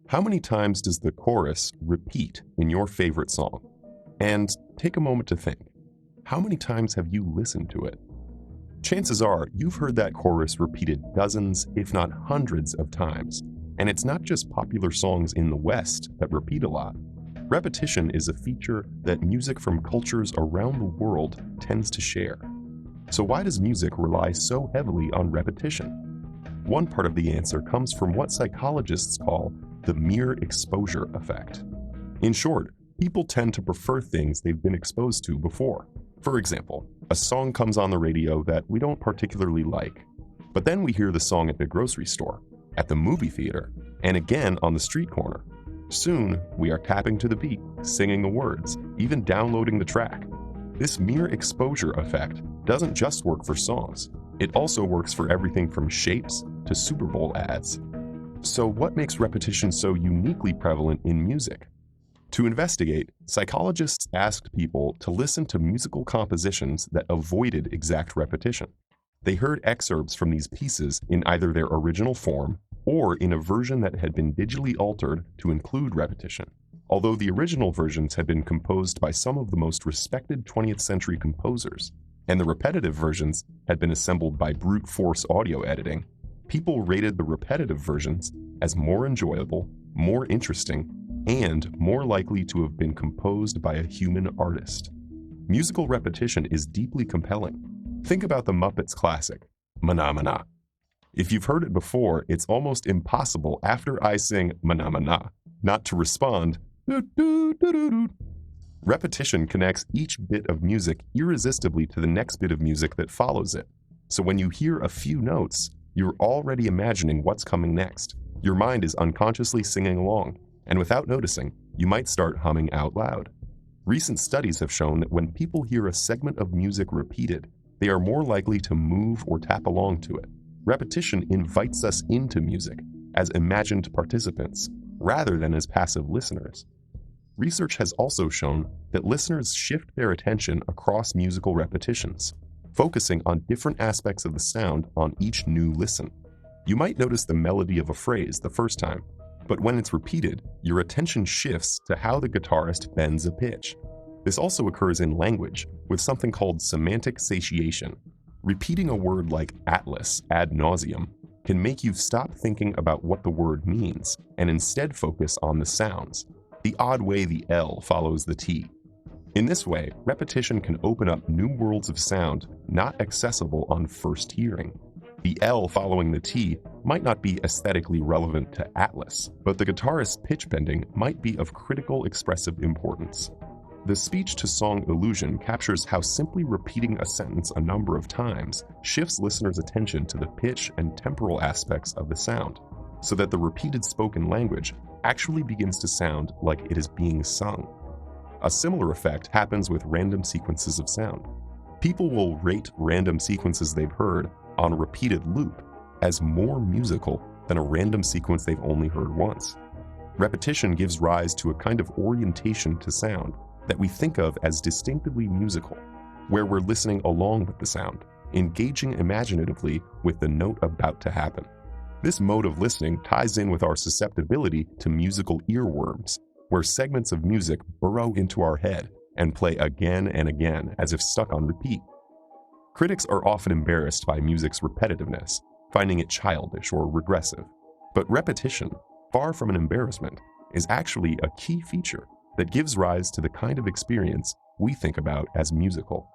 How many times does the chorus repeat in your favorite song? And take a moment to think. How many times have you listened to it? Chances are you've heard that chorus repeated dozens, if not hundreds of times. And it's not just popular songs in the West that repeat a lot. Repetition is a feature that music from cultures around the world tends to share. So why does music rely so heavily on repetition? One part of the answer comes from what psychologists call the mere exposure effect. In short, people tend to prefer things they've been exposed to before. For example, a song comes on the radio that we don't particularly like, but then we hear the song at the grocery store, at the movie theater, and again on the street corner. Soon, we are tapping to the beat, singing the words, even downloading the track. This mere exposure effect doesn't just work for songs. It also works for everything from shapes to Super Bowl ads. So what makes repetition so uniquely prevalent in music? To investigate, psychologists asked people to listen to musical compositions that avoided exact repetition. They heard excerpts from these pieces in either their original form or in a version that had been digitally altered to include repetition. Although the original versions had been composed by some of the most respected 20th century composers, and the repetitive versions had been assembled by brute force audio editing, people rated the repetitive versions as more enjoyable, more interesting, and more likely to have been composed by a human artist. Musical repetition is deeply compelling. Think about the Muppets classic, Mana Mana. If you've heard it before, it's almost impossible after I sing Mana Mana not to respond, doo, doo, doo, doo, doo. Repetition connects each bit of music irresistibly to the next bit of music that follows it. So when you hear a few notes, you're already imagining what's coming next. Your mind is unconsciously singing along, and without noticing, you might start humming out loud. Recent studies have shown that when people hear a segment of music repeated, they are more likely to move or tap along to it. Repetition invites us into music as imagined participants, rather than as passive listeners. Research has also shown that listeners shift their attention across musical repetitions, focusing on different aspects of the sound on each new listen. You might notice the melody of a phrase the first time, but when it's repeated, your attention shifts to how the guitarist bends a pitch. This also occurs in language with something called semantic satiation. Repeating a word like atlas ad nauseum can make you stop thinking about what the word means and instead focus on the sounds, the odd way the L follows the T. In this way, repetition can open up new worlds of sound not accessible on first hearing. The L following the T might not be aesthetically relevant to Atlas, but the guitarist's pitch bending might be of critical expressive importance. The speech-to-song illusion captures how simply repeating a sentence a number of times shifts listeners' attention to the pitch and temporal aspects of the sound, so that the repeated spoken language actually begins to sound like it is being sung. A similar effect happens with random sequences of sound. People will rate random sequences they've heard on a repeated loop as more musical than a random sequence they've only heard once. Repetition gives rise to a kind of orientation to sound that we think of as distinctively musical, where we're listening along with the sound, engaging imaginatively with the note about to happen. This mode of listening ties in with our susceptibility to musical earworms, where segments of music burrow into our head and play again and again as if stuck on repeat. Critics are often embarrassed by music's repetitiveness, finding it childish or regressive. But repetition, far from an embarrassment, is actually a key feature that gives rise to the kind of experience we think about as musical.